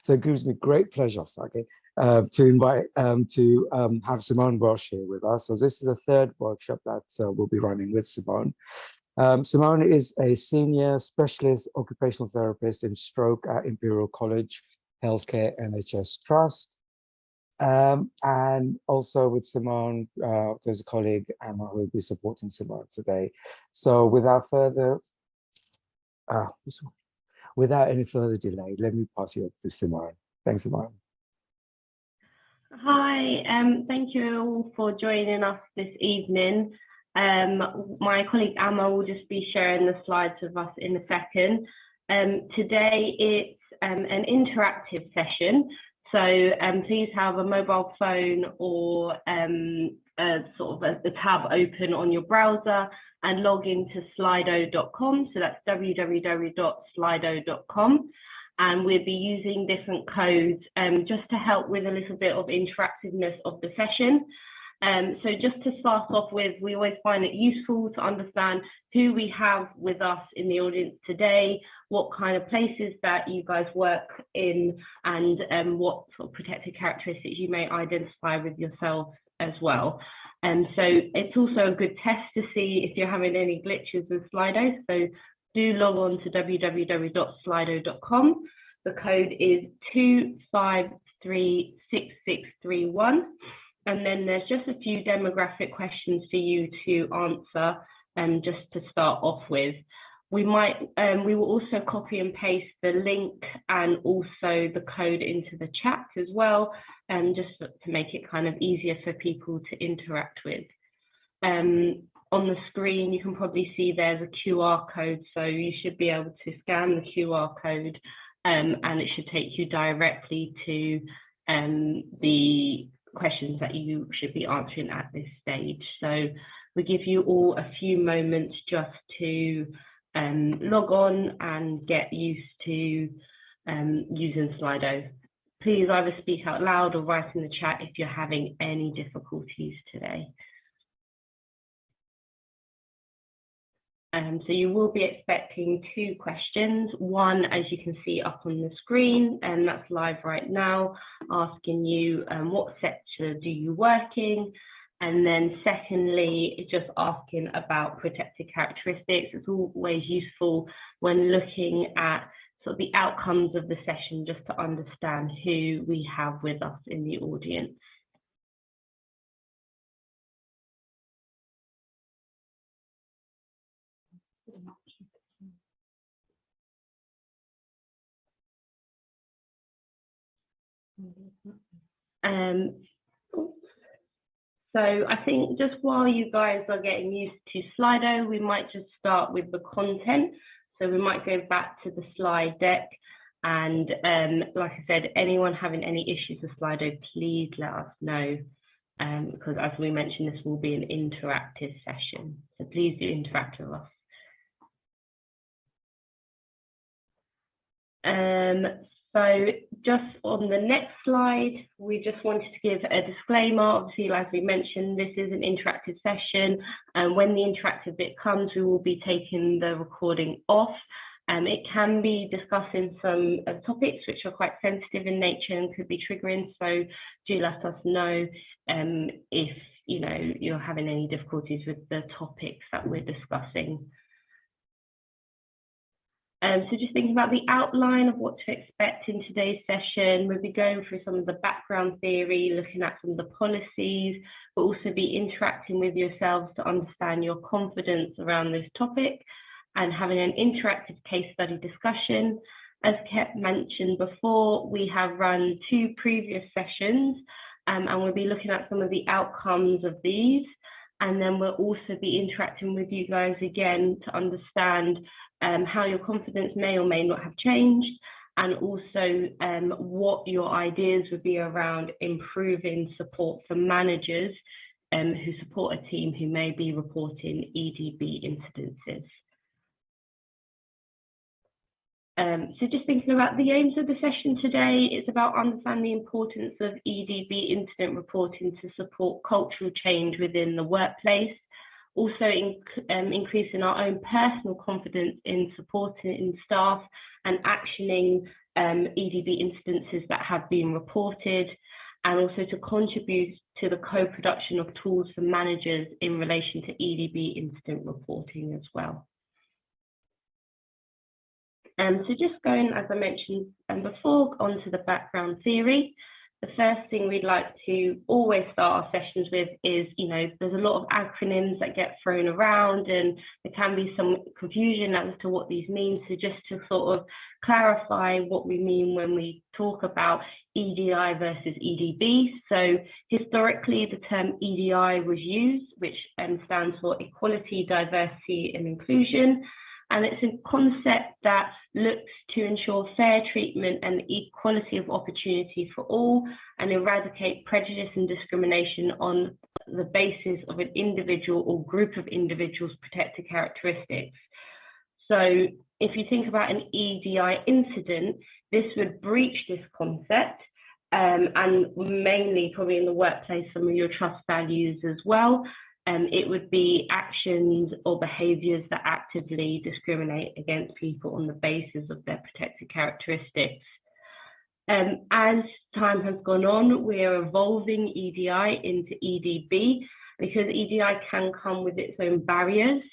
So it gives me great pleasure, Saki, to have Simone Welch here with us. So this is the third workshop that we'll be running with Simone. Simone is a senior specialist occupational therapist in stroke at Imperial College Healthcare NHS Trust. And also with Simone, there's a colleague, Emma, who will be supporting Simone today. So without any further delay, let me pass you up to Simone. Thanks, Simone. Hi, thank you all for joining us this evening. My colleague Emma will just be sharing the slides with us in a second. Today it's an interactive session, so please have a mobile phone or sort of a tab open on your browser and log into slido.com. So that's www.slido.com. And we'll be using different codes just to help with a little bit of interactiveness of the session. So just to start off with, we always find it useful to understand who we have with us in the audience today, what kind of places that you guys work in, and what sort of protected characteristics you may identify with yourself as well. So it's also a good test to see if you're having any glitches with Slido. So do log on to www.slido.com. The code is 2536631. And then there's just a few demographic questions for you to answer, just to start off with. We will also copy and paste the link and also the code into the chat as well, just to make it kind of easier for people to interact with. On the screen, you can probably see there's a QR code, so you should be able to scan the QR code, and it should take you directly to the questions that you should be answering at this stage. So we give you all a few moments just to log on and get used to using Slido. Please either speak out loud or write in the chat if you're having any difficulties today. So you will be expecting two questions. One, as you can see up on the screen, and that's live right now, asking you what sector do you work in? And then secondly, it's just asking about protected characteristics. It's always useful when looking at sort of the outcomes of the session, just to understand who we have with us in the audience. So I think just while you guys are getting used to Slido, we might just start with the content. So we might go back to the slide deck, and like I said, anyone having any issues with Slido, please let us know, because as we mentioned, this will be an interactive session. So please do interact with us. So just on the next slide, we just wanted to give a disclaimer. Obviously, like we mentioned, this is an interactive session, and when the interactive bit comes, we will be taking the recording off. It can be discussing some topics which are quite sensitive in nature and could be triggering, so do let us know if you're having any difficulties with the topics that we're discussing. So just thinking about the outline of what to expect in today's session, we'll be going through some of the background theory, looking at some of the policies, but also be interacting with yourselves to understand your confidence around this topic, and having an interactive case study discussion. As Kat mentioned before, we have run 2 previous sessions, and we'll be looking at some of the outcomes of these. And then we'll also be interacting with you guys again to understand how your confidence may or may not have changed, and also what your ideas would be around improving support for managers who support a team who may be reporting EDB incidences. So just thinking about the aims of the session today, it's about understanding the importance of EDB incident reporting to support cultural change within the workplace, also increasing our own personal confidence in supporting staff and actioning EDB instances that have been reported, and also to contribute to the co-production of tools for managers in relation to EDB incident reporting as well. So just going, as I mentioned before, onto the background theory. The first thing we'd like to always start our sessions with is, there's a lot of acronyms that get thrown around and there can be some confusion as to what these mean. So just to sort of clarify what we mean when we talk about EDI versus EDB. So historically, the term EDI was used, which stands for Equality, Diversity and Inclusion. And it's a concept that looks to ensure fair treatment and equality of opportunity for all and eradicate prejudice and discrimination on the basis of an individual or group of individuals' protected characteristics. So if you think about an EDI incident, this would breach this concept and mainly probably in the workplace, some of your trust values as well. It would be actions or behaviours that actively discriminate against people on the basis of their protected characteristics. As time has gone on, we are evolving EDI into EDB because EDI can come with its own barriers,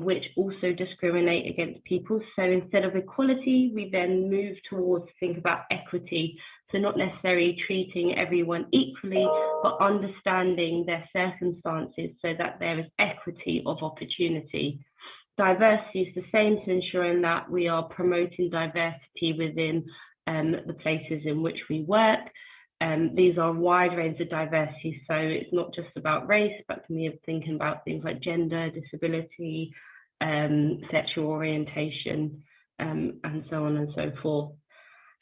which also discriminate against people. So instead of equality, we then move towards think about equity. So not necessarily treating everyone equally, but understanding their circumstances so that there is equity of opportunity. Diversity is the same, to ensuring that we are promoting diversity within the places in which we work. These are a wide range of diversity, so it's not just about race, but we are thinking about things like gender, disability, sexual orientation, and so on and so forth.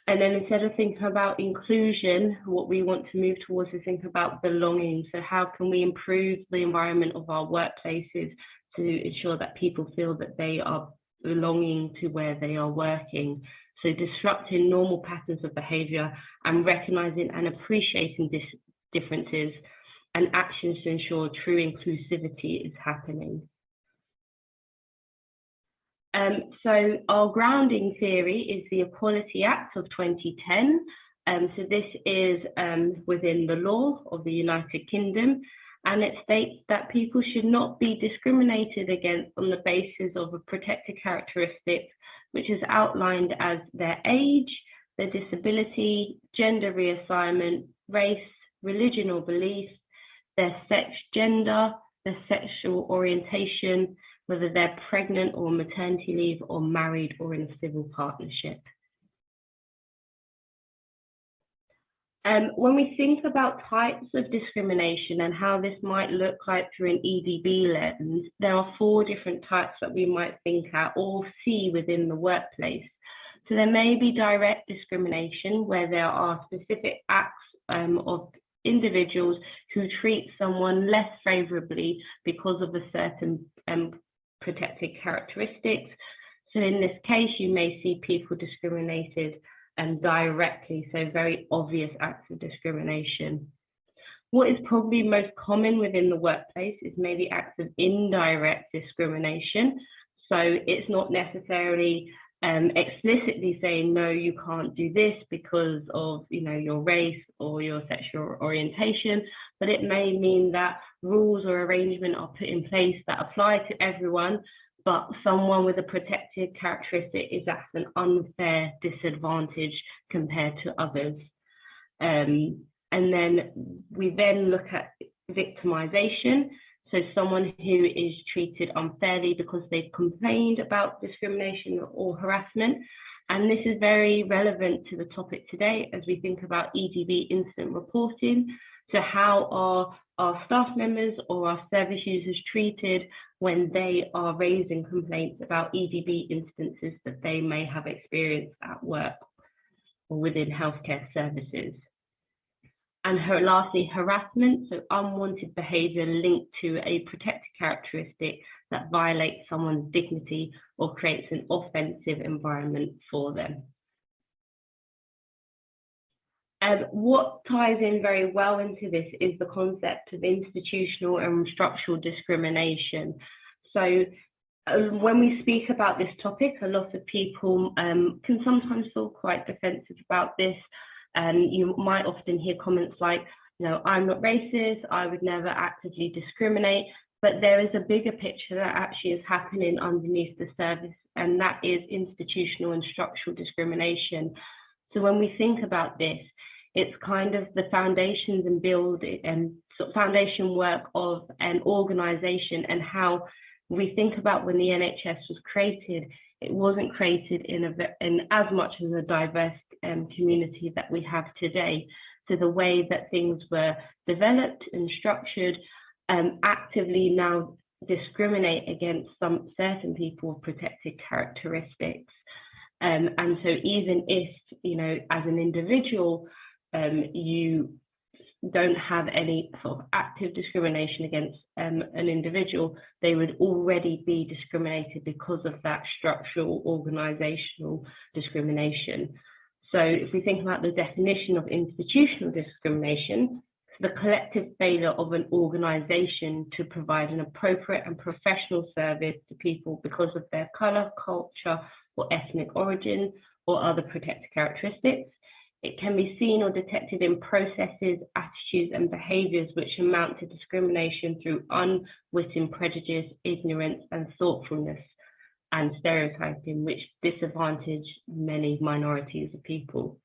And then instead of thinking about inclusion, what we want to move towards is think about belonging. So how can we improve the environment of our workplaces to ensure that people feel that they are belonging to where they are working? So disrupting normal patterns of behaviour and recognising and appreciating differences and actions to ensure true inclusivity is happening. So our grounding theory is the Equality Act of 2010. So this is within the law of the United Kingdom, and it states that people should not be discriminated against on the basis of a protected characteristic, which is outlined as their age, their disability, gender reassignment, race, religion or belief, their sex, gender, their sexual orientation, whether they're pregnant or maternity leave or married or in a civil partnership. When we think about types of discrimination and how this might look like through an EDB lens, there are 4 different types that we might think at or see within the workplace. So there may be direct discrimination where there are specific acts of individuals who treat someone less favourably because of a certain protected characteristics. So in this case, you may see people discriminated directly, so very obvious acts of discrimination. What is probably most common within the workplace is maybe acts of indirect discrimination. So it's not necessarily explicitly saying, no, you can't do this because of your race or your sexual orientation, but it may mean that rules or arrangement are put in place that apply to everyone, but someone with a protected characteristic is at an unfair disadvantage compared to others. And then we then look at victimization. So someone who is treated unfairly because they've complained about discrimination or harassment. And this is very relevant to the topic today as we think about EDB incident reporting. So how are our staff members or our service users treated when they are raising complaints about EDB instances that they may have experienced at work or within healthcare services? And lastly, harassment, so unwanted behaviour linked to a protected characteristic that violates someone's dignity or creates an offensive environment for them. What ties in very well into this is the concept of institutional and structural discrimination. So when we speak about this topic, a lot of people can sometimes feel quite defensive about this. And you might often hear comments like, you know, I'm not racist, I would never actively discriminate. But there is a bigger picture that actually is happening underneath the surface, and that is institutional and structural discrimination. So when we think about this, it's kind of the foundations and build and sort of foundation work of an organization, and how we think about when the NHS was created, it wasn't created in as much as a diverse community that we have today. So the way that things were developed and structured actively now discriminate against some certain people with protected characteristics. And so even if, you know, as an individual, you don't have any sort of active discrimination against an individual, they would already be discriminated because of that structural organizational discrimination. So if we think about the definition of institutional discrimination, the collective failure of an organization to provide an appropriate and professional service to people because of their color, culture, or ethnic origin, or other protected characteristics. It can be seen or detected in processes, attitudes, and behaviors which amount to discrimination through unwitting prejudice, ignorance, and thoughtfulness, and stereotyping, which disadvantage many minorities of people.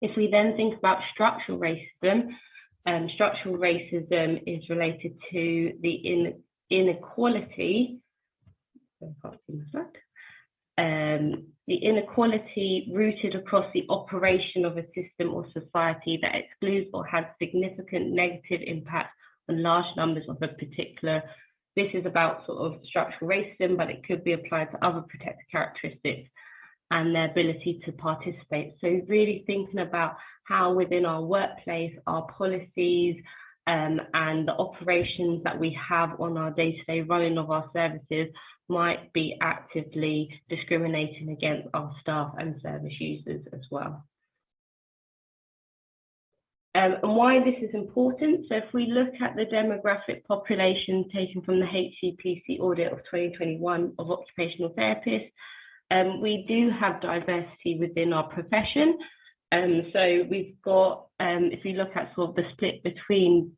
If we then think about structural racism is related to the inequality. The inequality rooted across the operation of a system or society that excludes or has significant negative impact on large numbers of a particular. This is about sort of structural racism, but it could be applied to other protected characteristics and their ability to participate. So really thinking about how within our workplace, our policies, and the operations that we have on our day-to-day running of our services might be actively discriminating against our staff and service users as well. And why this is important. So if we look at the demographic population taken from the HCPC audit of 2021 of occupational therapists, we do have diversity within our profession. So we've got, if you look at sort of the split between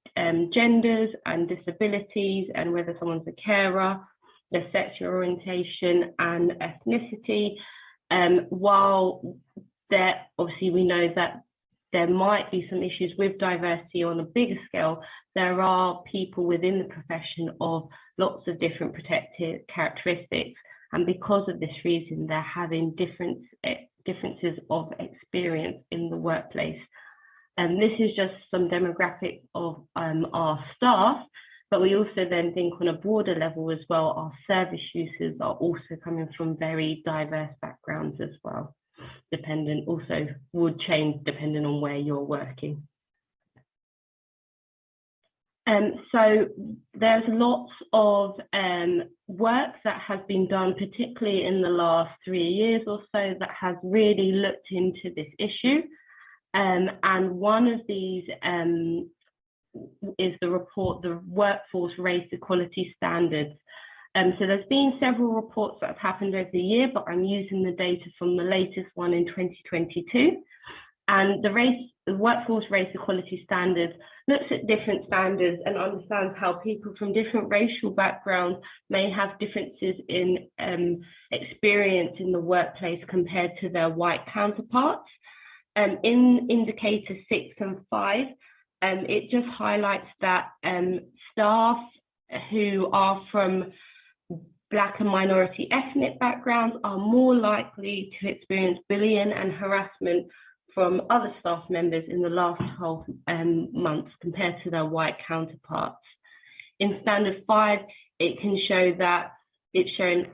genders and disabilities and whether someone's a carer, their sexual orientation and ethnicity, while there, obviously we know that there might be some issues with diversity on a bigger scale, there are people within the profession of lots of different protected characteristics. And because of this reason, they're having differences of experience in the workplace. And this is just some demographic of our staff, but we also then think on a broader level as well, our service users are also coming from very diverse backgrounds as well. Also would change depending on where you're working. So there's lots of work that has been done, particularly in the last 3 years or so, that has really looked into this issue. And one of these is the report, the Workforce Race Equality Standards. So there's been several reports that have happened over the year, but I'm using the data from the latest one in 2022. And the Workforce Race Equality Standards looks at different standards and understands how people from different racial backgrounds may have differences in experience in the workplace compared to their white counterparts. In Indicator 6 and 5, it just highlights that staff who are from Black and minority ethnic backgrounds are more likely to experience bullying and harassment from other staff members in the last 12 months compared to their white counterparts. In Standard 5, it can show that it's shown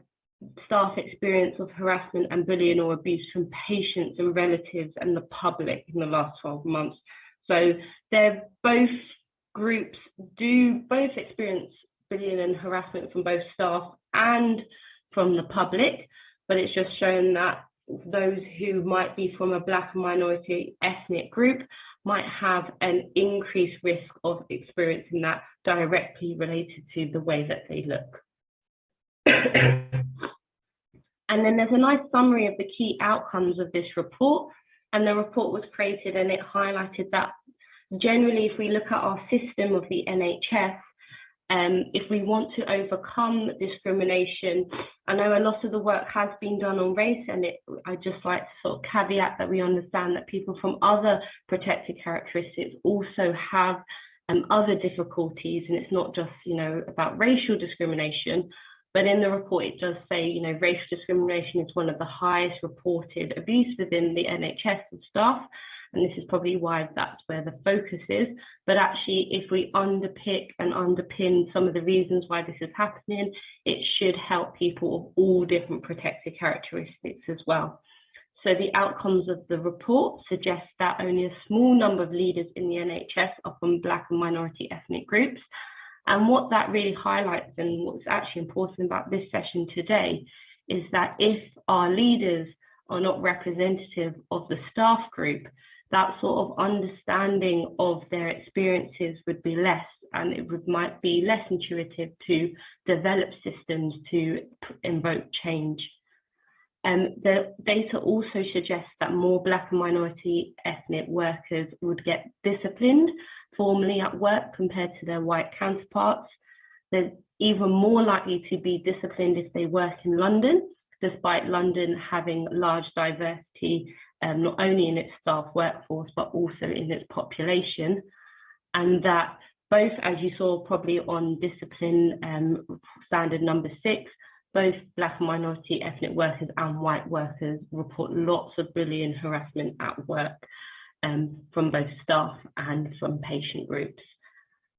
staff experience of harassment and bullying or abuse from patients and relatives and the public in the last 12 months. So they're both groups do both experience bullying and harassment from both staff and from the public, but it's just shown that those who might be from a Black and minority ethnic group might have an increased risk of experiencing that directly related to the way that they look. And then there's a nice summary of the key outcomes of this report. And the report was created and it highlighted that generally, if we look at our system of the NHS, if we want to overcome discrimination, I know a lot of the work has been done on race, and I'd just like to sort of caveat that we understand that people from other protected characteristics also have other difficulties, and it's not just, about racial discrimination. But in the report, it does say, racial discrimination is one of the highest reported abuse within the NHS and staff. And this is probably why that's where the focus is. But actually, if we underpick and underpin some of the reasons why this is happening, it should help people of all different protected characteristics as well. So the outcomes of the report suggest that only a small number of leaders in the NHS are from Black and minority ethnic groups. And what that really highlights, and what's actually important about this session today, is that if our leaders are not representative of the staff group, that sort of understanding of their experiences would be less, and it might be less intuitive to develop systems to invoke change. The data also suggests that more Black and minority ethnic workers would get disciplined formally at work compared to their white counterparts. They're even more likely to be disciplined if they work in London, despite London having large diversity, not only in its staff workforce, but also in its population. And that both, as you saw probably on discipline standard number 6, both Black and minority ethnic workers and white workers report lots of bullying and harassment at work from both staff and from patient groups.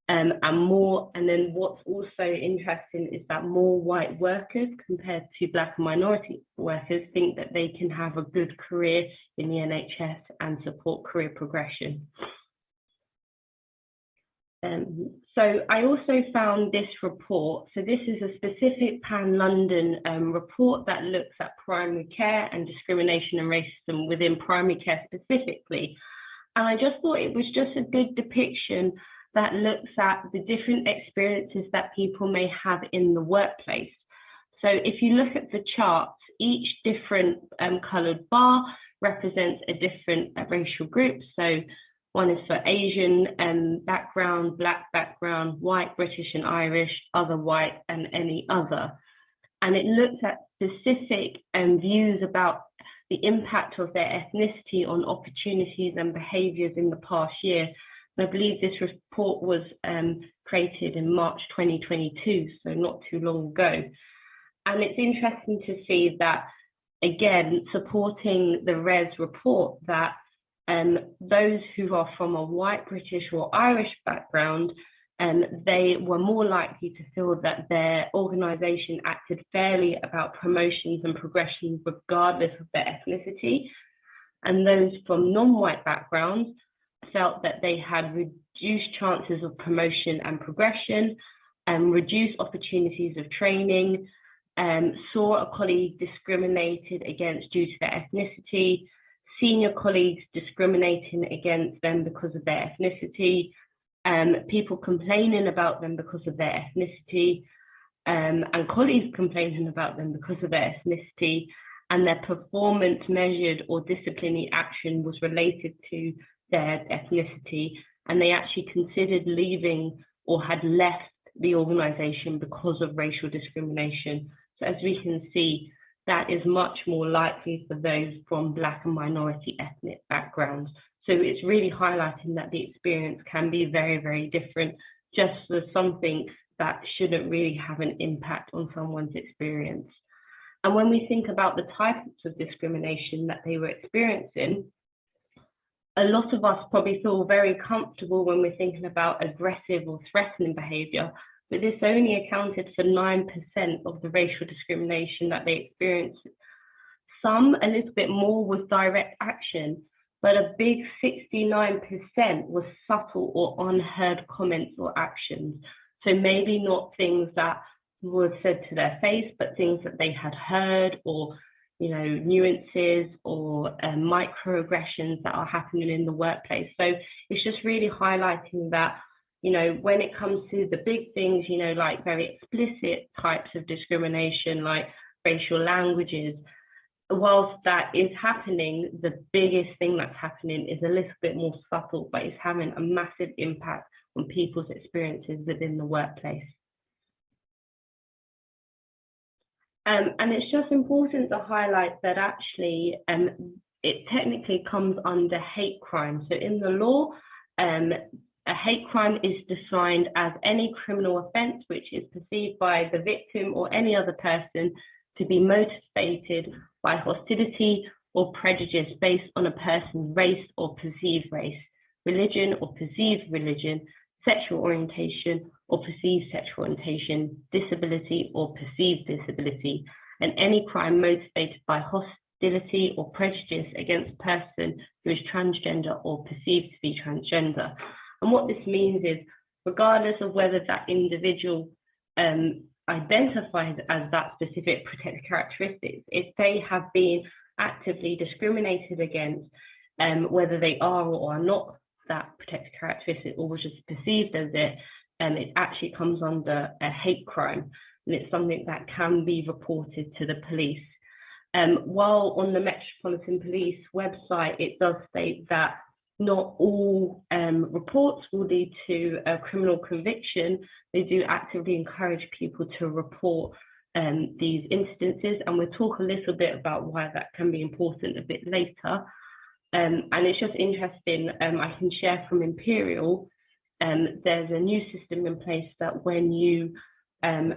And then what's also interesting is that more white workers compared to Black and minority workers think that they can have a good career in the NHS and support career progression. So I also found this report. So this is a specific Pan-London report that looks at primary care and discrimination and racism within primary care specifically. And I just thought it was just a good depiction that looks at the different experiences that people may have in the workplace. So if you look at the charts, each different coloured bar represents a different racial group. So one is for Asian background, Black background, white, British and Irish, other white, and any other. And it looks at specific views about the impact of their ethnicity on opportunities and behaviours in the past year. And I believe this report was created in March 2022, so not too long ago. And it's interesting to see that, again, supporting the RES report, that those who are from a white, British or Irish background, they were more likely to feel that their organisation acted fairly about promotions and progressions regardless of their ethnicity. And those from non-white backgrounds felt that they had reduced chances of promotion and progression, and reduced opportunities of training, saw a colleague discriminated against due to their ethnicity, senior colleagues discriminating against them because of their ethnicity, people complaining about them because of their ethnicity, and colleagues complaining about them because of their ethnicity, and their performance measured or disciplinary action was related to their ethnicity, and they actually considered leaving or had left the organisation because of racial discrimination. So as we can see, that is much more likely for those from Black and minority ethnic backgrounds. So it's really highlighting that the experience can be very, very different, just for something that shouldn't really have an impact on someone's experience. And when we think about the types of discrimination that they were experiencing, a lot of us probably feel very comfortable when we're thinking about aggressive or threatening behaviour, but this only accounted for 9% of the racial discrimination that they experienced. Some, a little bit more, was direct action, but a big 69% was subtle or unheard comments or actions. So maybe not things that were said to their face, but things that they had heard, or nuances or microaggressions that are happening in the workplace. So it's just really highlighting that, you know, when it comes to the big things, you know, like very explicit types of discrimination, like racial languages, whilst that is happening, the biggest thing that's happening is a little bit more subtle, but it's having a massive impact on people's experiences within the workplace. And it's just important to highlight that actually it technically comes under hate crime. So in the law, a hate crime is defined as any criminal offence which is perceived by the victim or any other person to be motivated by hostility or prejudice based on a person's race or perceived race, religion or perceived religion, sexual orientation or perceived sexual orientation, disability or perceived disability, and any crime motivated by hostility or prejudice against a person who is transgender or perceived to be transgender. And what this means is, regardless of whether that individual identifies as that specific protected characteristics, if they have been actively discriminated against, whether they are or are not that protected characteristic or was just perceived as it, it actually comes under a hate crime, and it's something that can be reported to the police. While on the Metropolitan Police website, it does state that not all reports will lead to a criminal conviction, they do actively encourage people to report these instances, and we'll talk a little bit about why that can be important a bit later. And it's just interesting, I can share from Imperial, there's a new system in place that when you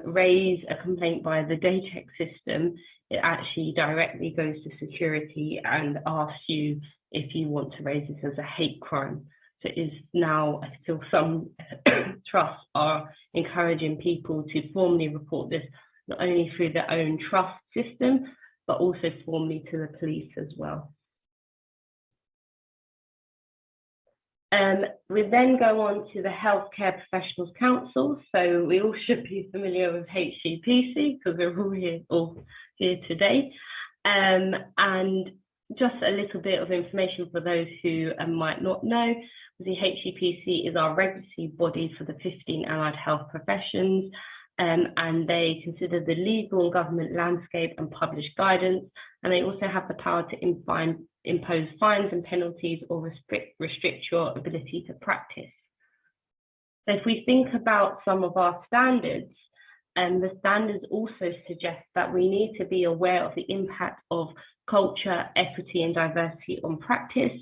raise a complaint via the DayCheck system, it actually directly goes to security and asks you if you want to raise this as a hate crime. So it is now, I feel some trusts are encouraging people to formally report this, not only through their own trust system, but also formally to the police as well. We then go on to the Healthcare Professionals Council. So we all should be familiar with HCPC because we're all here today. And just a little bit of information for those who might not know, the HCPC is our regulatory body for the 15 allied health professions, and they consider the legal and government landscape and publish guidance, and they also have the power to impose fines and penalties or restrict your ability to practice. So if we think about some of our standards, the standards also suggest that we need to be aware of the impact of culture, equity and diversity on practice,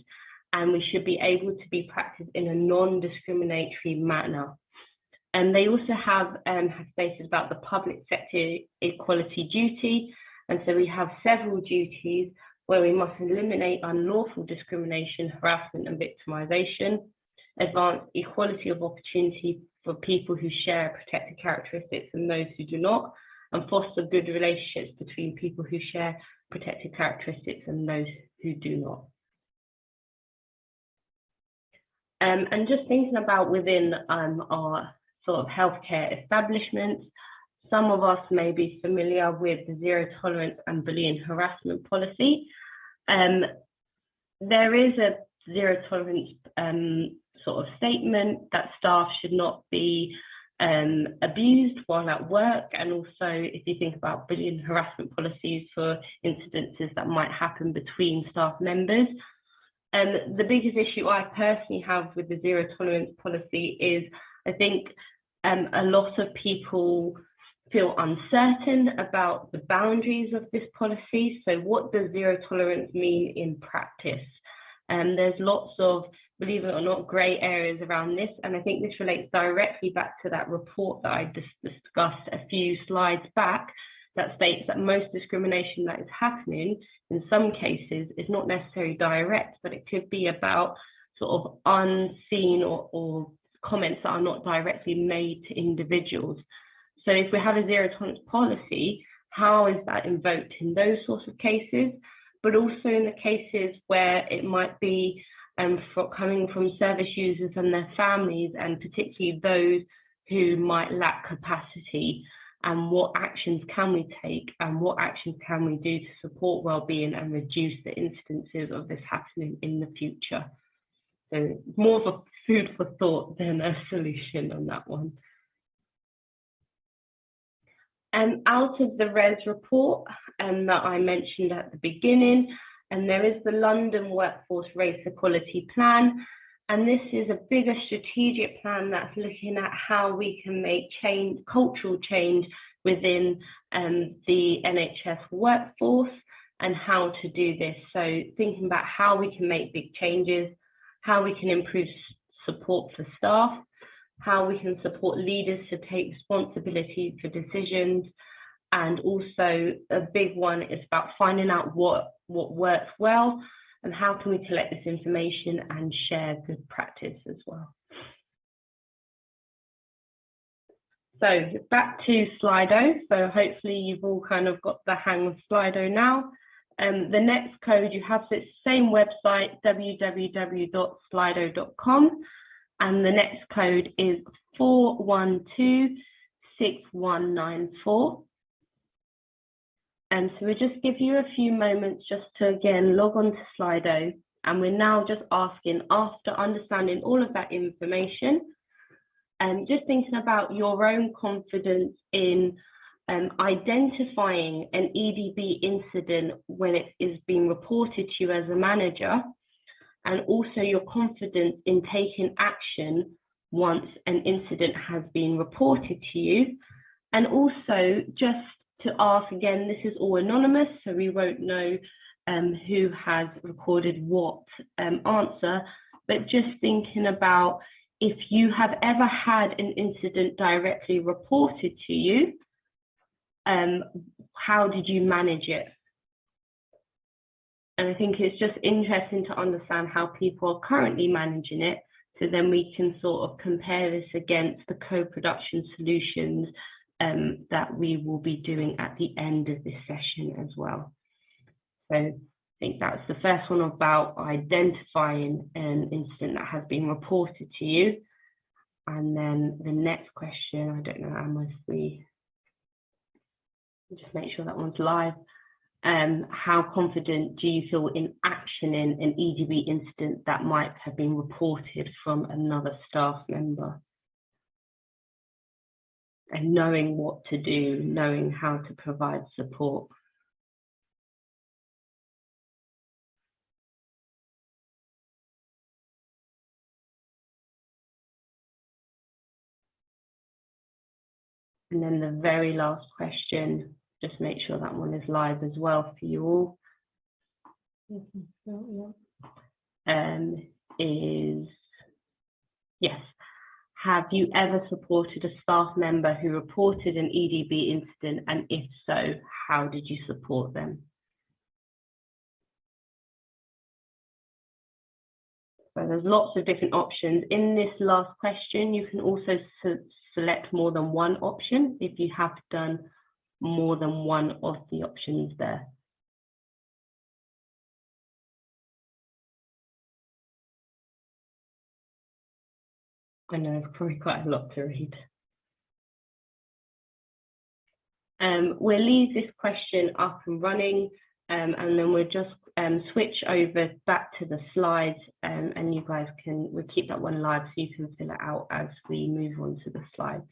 and we should be able to be practiced in a non-discriminatory manner. And they also have stated about the public sector equality duty, and so we have several duties where we must eliminate unlawful discrimination, harassment and victimization, advance equality of opportunity for people who share protected characteristics and those who do not, and foster good relationships between people who share protected characteristics and those who do not. And just thinking about within our sort of healthcare establishments, some of us may be familiar with the zero tolerance and bullying harassment policy. There is a zero tolerance sort of statement that staff should not be abused while at work, and also if you think about bullying harassment policies for incidences that might happen between staff members. The biggest issue I personally have with the zero tolerance policy is I think a lot of people feel uncertain about the boundaries of this policy. So what does zero tolerance mean in practice? There's lots of, believe it or not, grey areas around this. And I think this relates directly back to that report that I just discussed a few slides back that states that most discrimination that is happening in some cases is not necessarily direct, but it could be about sort of unseen or comments that are not directly made to individuals. So if we have a zero tolerance policy, how is that invoked in those sorts of cases? But also in the cases where it might be coming from service users and their families, and particularly those who might lack capacity, and what actions can we take and what actions can we do to support well-being and reduce the instances of this happening in the future. So more of a food for thought than a solution on that one. Out of the RES report that I mentioned at the beginning, and there is the London Workforce Race Equality Plan, and this is a bigger strategic plan that's looking at how we can make change, cultural change within the NHS workforce and how to do this. So thinking about how we can make big changes, how we can improve support for staff, how we can support leaders to take responsibility for decisions, and also a big one is about finding out what works well and how can we collect this information and share good practice as well. So back to Slido. So hopefully you've all kind of got the hang of Slido now. The next code you have, so it's the same website, www.slido.com. And the next code is 4126194. And so we'll just give you a few moments just to, again, log on to Slido. And we're now just asking, after understanding all of that information, and just thinking about your own confidence in identifying an EDB incident when it is being reported to you as a manager, and also your confidence in taking action once an incident has been reported to you. And also just to ask, again, this is all anonymous, so we won't know who has recorded what answer, but just thinking about if you have ever had an incident directly reported to you, how did you manage it? And I think it's just interesting to understand how people are currently managing it, so then we can sort of compare this against the co-production solutions that we will be doing at the end of this session as well. So I think that's the first one about identifying an incident that has been reported to you. And then the next question, I don't know, Emma, if we just make sure that one's live. How confident do you feel in actioning an EDB incident that might have been reported from another staff member? And knowing what to do, knowing how to provide support. And then the very last question, just make sure that one is live as well for you all. Is, yes. Have you ever supported a staff member who reported an EDB incident, and if so, how did you support them? So there's lots of different options. In this last question, you can also select more than one option if you have done more than one of the options there. I know it's probably quite a lot to read. We'll leave this question up and running, and then we'll just switch over back to the slides, and you guys we'll keep that one live so you can fill it out as we move on to the slides.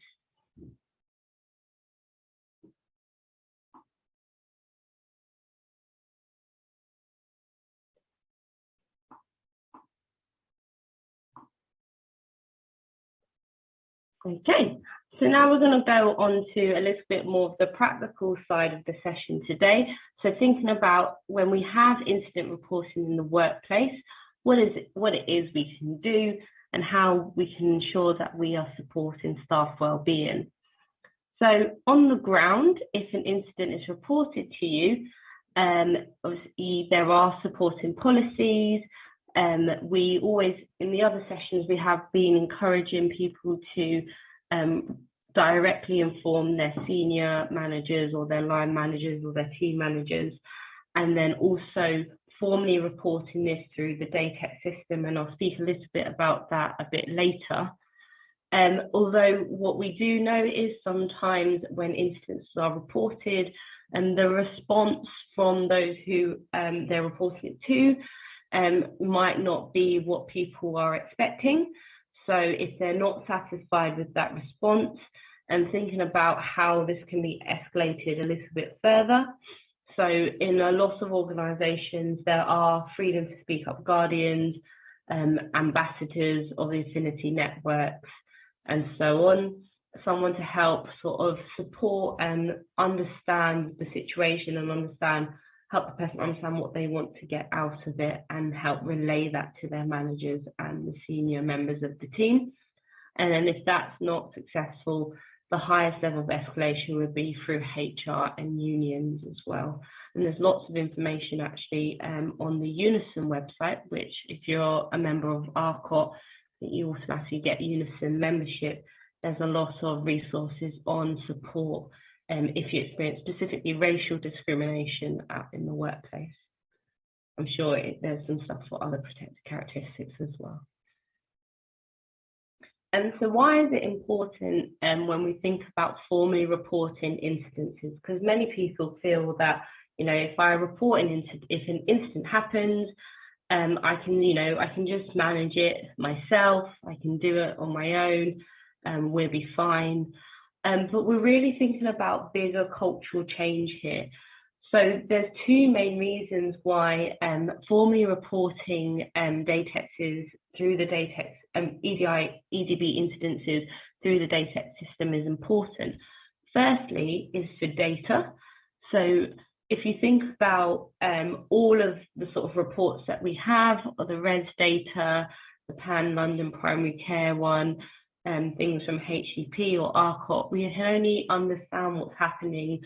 Okay, so now we're going to go on to a little bit more of the practical side of the session today. So thinking about when we have incident reporting in the workplace, what it is we can do and how we can ensure that we are supporting staff well-being. So on the ground, if an incident is reported to you, obviously there are supporting policies. We always, in the other sessions, we have been encouraging people to directly inform their senior managers or their line managers or their team managers, and then also formally reporting this through the DATEC system, and I'll speak a little bit about that a bit later. Although what we do know is sometimes when incidents are reported and the response from those who they're reporting it to might not be what people are expecting. So if they're not satisfied with that response, and thinking about how this can be escalated a little bit further. So in a lot of organizations, there are freedom to speak up guardians, ambassadors of the affinity networks, and so on. Someone to help sort of support and understand the situation and help the person understand what they want to get out of it and help relay that to their managers and the senior members of the team. And then if that's not successful, the highest level of escalation would be through HR and unions as well. And there's lots of information actually on the Unison website, which if you're a member of ARCOT, you automatically get Unison membership. There's a lot of resources on support if you experience specifically racial discrimination out in the workplace. I'm sure there's some stuff for other protected characteristics as well. And so why is it important when we think about formally reporting incidences? Because many people feel that, you know, if I report if an incident happens, I can just manage it myself, I can do it on my own, we'll be fine. But we're really thinking about bigger cultural change here. So there's two main reasons why formally reporting DATEXs through the DATEX EDB incidences through the DATEX system is important. Firstly is for data. So if you think about all of the sort of reports that we have, or the RES data, the Pan London Primary Care one, things from HCP or ARCOT, we can only understand what's happening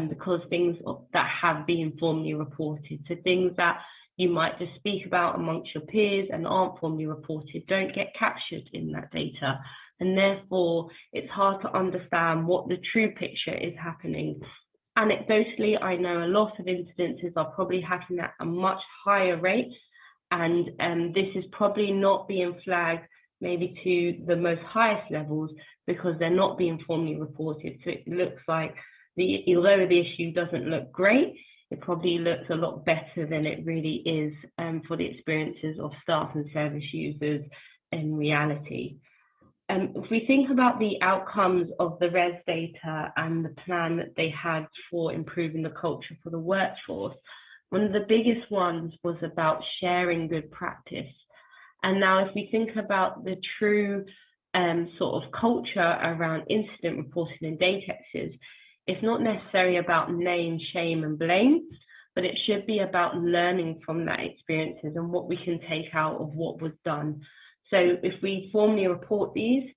because things that have been formally reported. So things that you might just speak about amongst your peers and aren't formally reported don't get captured in that data. And therefore, it's hard to understand what the true picture is happening. Anecdotally, I know a lot of incidences are probably happening at a much higher rate, and this is probably not being flagged maybe to the most highest levels because they're not being formally reported. So it looks like, although the issue doesn't look great, it probably looks a lot better than it really is for the experiences of staff and service users in reality. If we think about the outcomes of the RES data and the plan that they had for improving the culture for the workforce, one of the biggest ones was about sharing good practice. And now if we think about the true sort of culture around incident reporting and DATEXs, it's not necessarily about name, shame, and blame, but it should be about learning from that experiences and what we can take out of what was done. So if we formally report these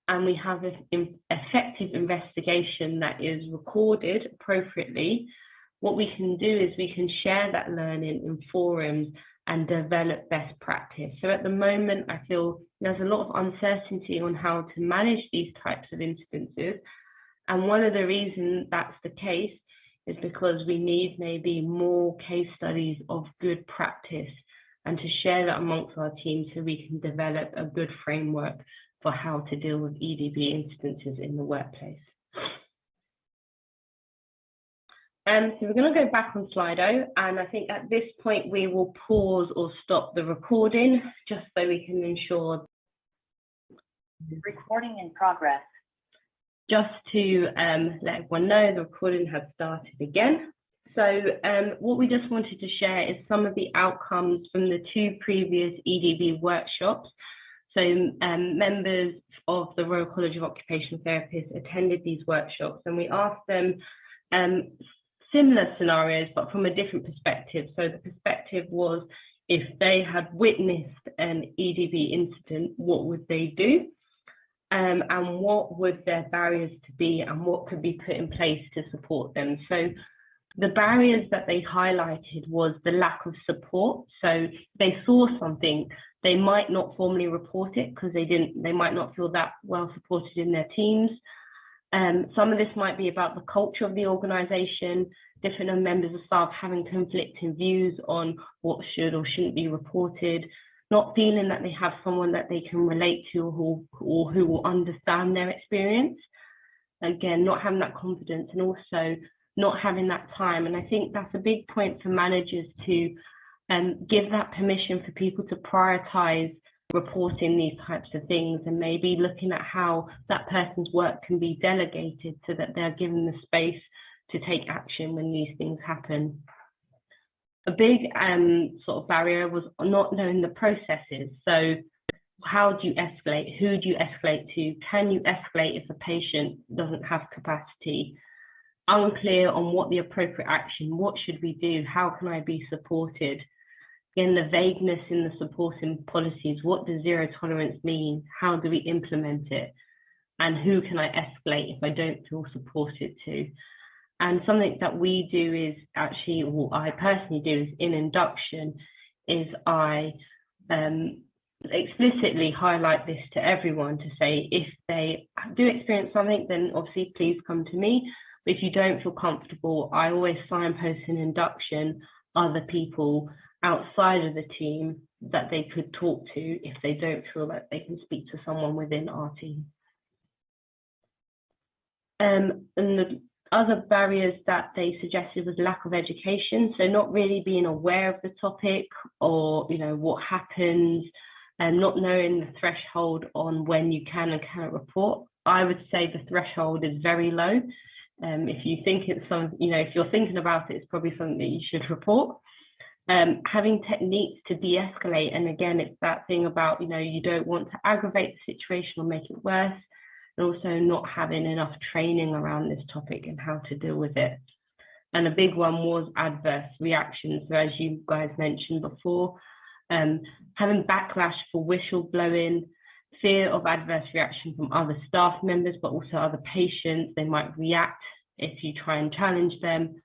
and we have an effective investigation that is recorded appropriately, what we can do is we can share that learning in forums and develop best practice. So at the moment, I feel there's a lot of uncertainty on how to manage these types of incidences. And one of the reasons that's the case is because we need maybe more case studies of good practice and to share that amongst our team so we can develop a good framework for how to deal with EDB incidences in the workplace. So we're going to go back on Slido, and I think at this point we will pause or stop the recording just so we can ensure. Recording in progress. Just to let everyone know, the recording has started again. So what we just wanted to share is some of the outcomes from the two previous EDB workshops. So members of the Royal College of Occupational Therapists attended these workshops, and we asked them similar scenarios, but from a different perspective. So the perspective was, if they had witnessed an EDB incident, what would they do? And what would their barriers to be, and what could be put in place to support them? So the barriers that they highlighted was the lack of support. So they saw something, they might not formally report it because they might not feel that well supported in their teams. Some of this might be about the culture of the organization, different members of staff having conflicting views on what should or shouldn't be reported, not feeling that they have someone that they can relate to who will understand their experience. Again, not having that confidence, and also not having that time. And I think that's a big point for managers to give that permission for people to prioritize reporting these types of things, and maybe looking at how that person's work can be delegated so that they're given the space to take action when these things happen. A big sort of barrier was not knowing the processes. So how do you escalate? Who do you escalate to? Can you escalate if a patient doesn't have capacity? Unclear on what the appropriate action, what should we do? How can I be supported? Again, the vagueness in the supporting policies. What does zero tolerance mean? How do we implement it? And who can I escalate if I don't feel supported to? And something that we do is actually, what I personally do is in induction, is I explicitly highlight this to everyone to say, if they do experience something, then obviously please come to me. But if you don't feel comfortable, I always signpost in induction other people outside of the team that they could talk to if they don't feel like they can speak to someone within our team. And the other barriers that they suggested was lack of education. So not really being aware of the topic, or, you know, what happens, and not knowing the threshold on when you can and cannot report. I would say the threshold is very low. If you think it's if you're thinking about it, it's probably something that you should report. Having techniques to de-escalate, and again, it's that thing about, you don't want to aggravate the situation or make it worse, and also not having enough training around this topic and how to deal with it. And a big one was adverse reactions. So as you guys mentioned before, having backlash for whistleblowing, fear of adverse reaction from other staff members, but also other patients. They might react if you try and challenge them.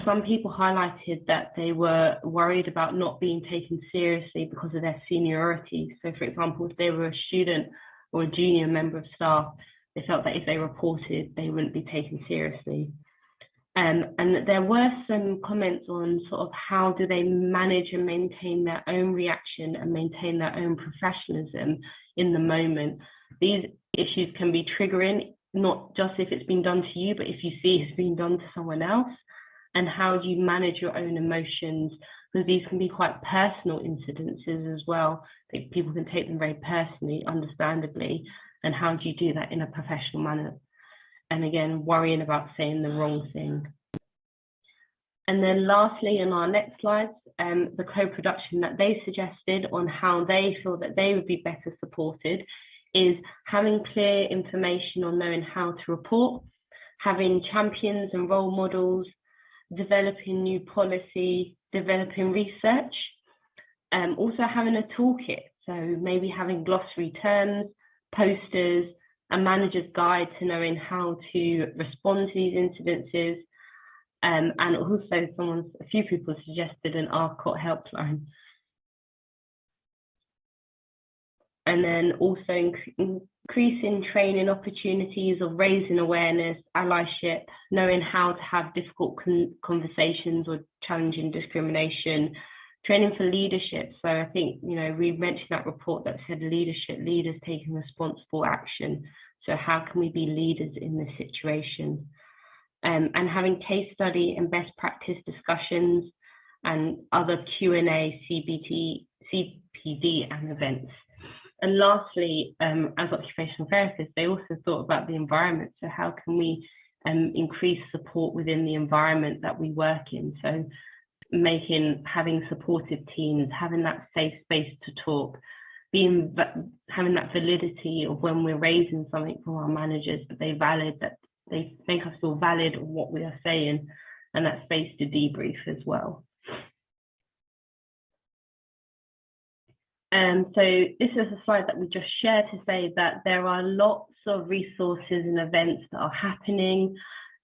Some people highlighted that they were worried about not being taken seriously because of their seniority. So for example, if they were a student or a junior member of staff, they felt that if they reported, they wouldn't be taken seriously. And there were some comments on sort of how do they manage and maintain their own reaction and maintain their own professionalism in the moment. These issues can be triggering, not just if it's been done to you, but if you see it's been done to someone else. And how do you manage your own emotions? Because these can be quite personal incidences as well. People can take them very personally, understandably. And how do you do that in a professional manner? And again, worrying about saying the wrong thing. And then lastly, in our next slides, the co-production that they suggested on how they feel that they would be better supported is having clear information on knowing how to report, having champions and role models, developing new policy, developing research, also having a toolkit. So maybe having glossary terms, posters, a manager's guide to knowing how to respond to these incidences. And also a few people suggested an RCOT helpline. And then also increasing training opportunities of raising awareness, allyship, knowing how to have difficult conversations or challenging discrimination, training for leadership. So I think, we mentioned that report that said leadership, leaders taking responsible action. So how can we be leaders in this situation? And having case study and best practice discussions and other Q&A, CPD and events. And lastly, as occupational therapists, they also thought about the environment. So how can we increase support within the environment that we work in? So having supportive teams, having that safe space to talk, having that validity of when we're raising something from our managers, that they make us feel valid on what we are saying, and that space to debrief as well. So this is a slide that we just shared to say that there are lots of resources and events that are happening.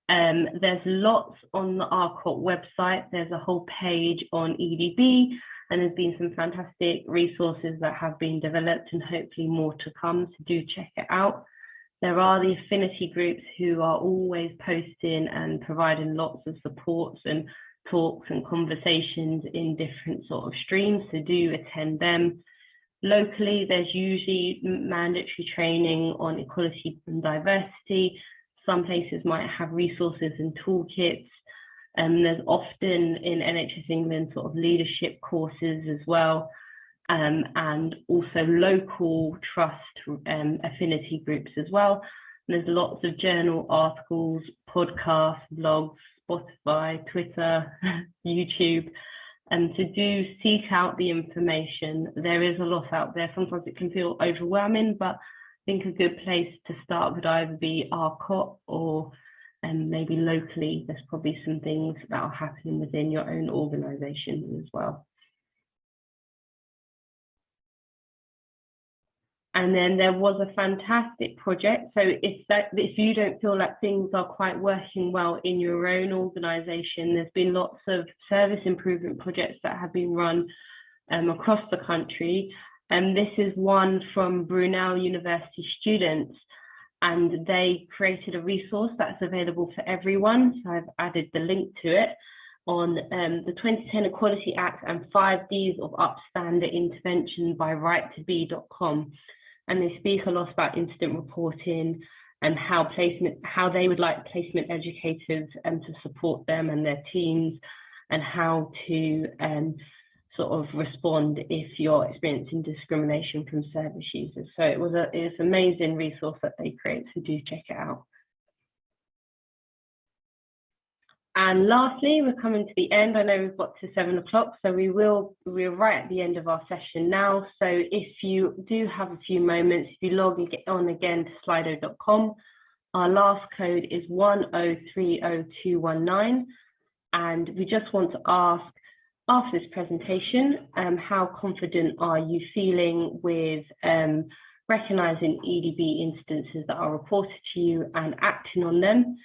There's lots on the RCOT website. There's a whole page on EDB, and there's been some fantastic resources that have been developed and hopefully more to come, so do check it out. There are the affinity groups who are always posting and providing lots of supports and talks and conversations in different sort of streams, so do attend them. Locally, there's usually mandatory training on equality and diversity. Some places might have resources and toolkits. There's often in NHS England sort of leadership courses as well. and also local trust affinity groups as well. And there's lots of journal articles, podcasts, blogs, Spotify, Twitter, YouTube. And to seek out the information. There is a lot out there. Sometimes it can feel overwhelming, but I think a good place to start would either be RCOT or maybe locally, there's probably some things that are happening within your own organisation as well. And then there was a fantastic project. So if you don't feel like things are quite working well in your own organisation, there's been lots of service improvement projects that have been run across the country. And this is one from Brunel University students, and they created a resource that's available for everyone. So I've added the link to it on the 2010 Equality Act and 5 Ds of Upstander Intervention by right2be.com. And they speak a lot about incident reporting and how they would like placement educators to support them and their teams, and how to sort of respond if you're experiencing discrimination from service users. So it's an amazing resource that they create, so do check it out. And lastly, we're coming to the end. I know we've got to 7 o'clock, so we're right at the end of our session now. So if you do have a few moments, if you log and get on again to slido.com, our last code is 1030219. And we just want to ask, after this presentation, how confident are you feeling with recognizing EDB instances that are reported to you and acting on them?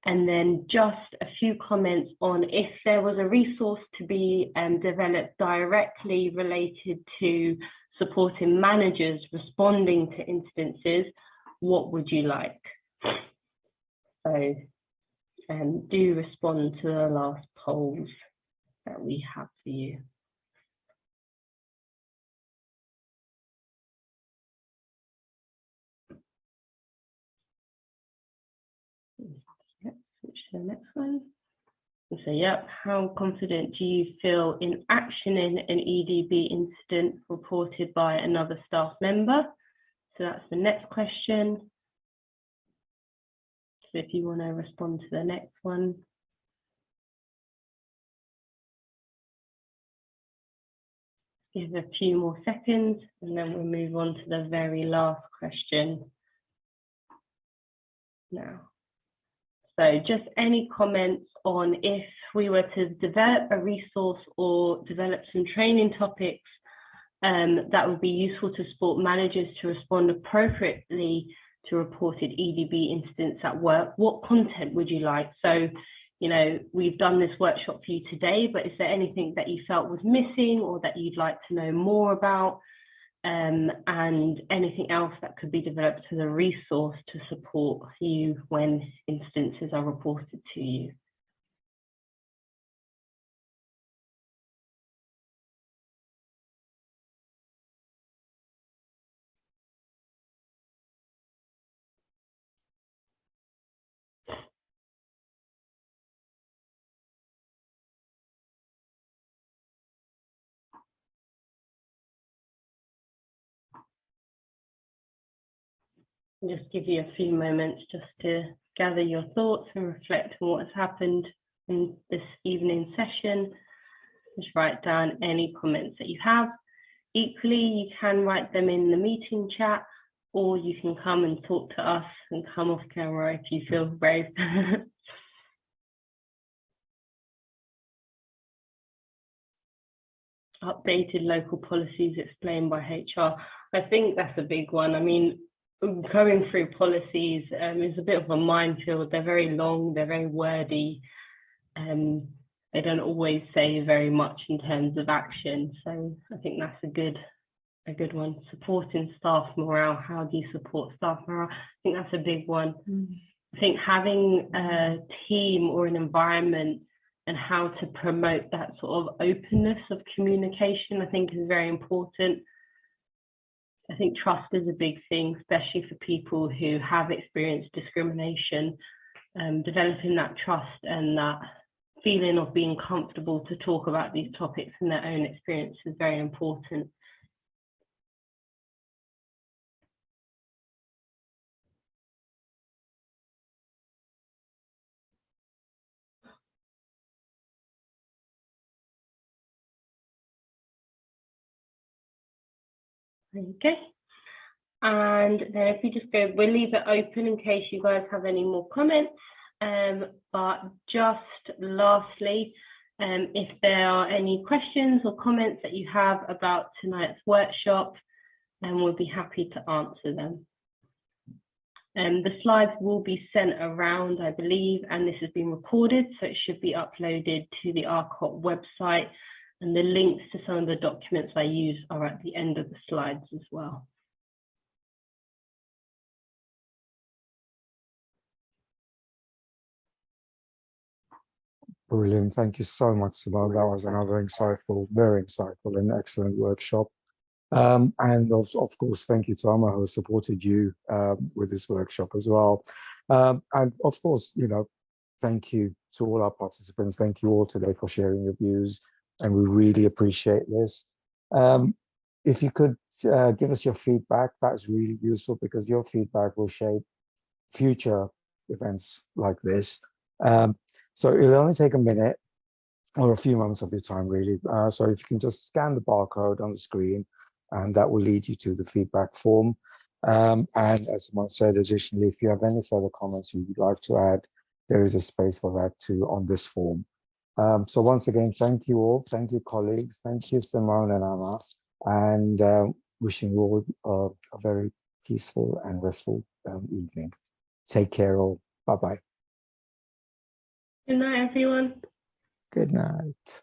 And then just a few comments on if there was a resource to be developed directly related to supporting managers responding to instances, what would you like? So do respond to the last polls that we have for you. Switch to the next one. So, yep, how confident do you feel in actioning an EDB incident reported by another staff member? So that's the next question. So if you want to respond to the next one. Give a few more seconds and then we'll move on to the very last question now. So just any comments on if we were to develop a resource or develop some training topics that would be useful to support managers to respond appropriately to reported EDB incidents at work, what content would you like? So, you know, we've done this workshop for you today, but is there anything that you felt was missing or that you'd like to know more about? And anything else that could be developed as a resource to support you when instances are reported to you. Just give you a few moments just to gather your thoughts and reflect on what has happened in this evening session. Just write down any comments that you have. Equally, you can write them in the meeting chat, or you can come and talk to us and come off camera if you feel brave. Updated local policies explained by HR. I think that's a big one. I mean, going through policies is a bit of a minefield. They're very long, they're very wordy. They don't always say very much in terms of action. So I think that's a good one. Supporting staff morale. How do you support staff morale? I think that's a big one. I think having a team or an environment and how to promote that sort of openness of communication, I think is very important. I think trust is a big thing, especially for people who have experienced discrimination. Developing that trust and that feeling of being comfortable to talk about these topics and their own experience is very important Okay. And then if we just go, we'll leave it open in case you guys have any more comments. But just lastly, if there are any questions or comments that you have about tonight's workshop, we'll be happy to answer them. The slides will be sent around, I believe, and this has been recorded, so it should be uploaded to the ARCOT website, and the links to some of the documents I use are at the end of the slides as well. Brilliant. Thank you so much, Simone. That was another insightful, very insightful and excellent workshop. And of course, thank you to Amma, who has supported you with this workshop as well. And of course, you know, thank you to all our participants. Thank you all today for sharing your views, and we really appreciate this. If you could give us your feedback, that's really useful, because your feedback will shape future events like this. So it'll only take a minute or a few moments of your time, really. So if you can just scan the barcode on the screen, and that will lead you to the feedback form. And as Simone said, additionally, if you have any further comments you would like to add, there is a space for that too on this form. So once again, thank you all. Thank you, colleagues. Thank you, Simone and Amma. And wishing you all a very peaceful and restful evening. Take care all. Bye-bye. Good night, everyone. Good night.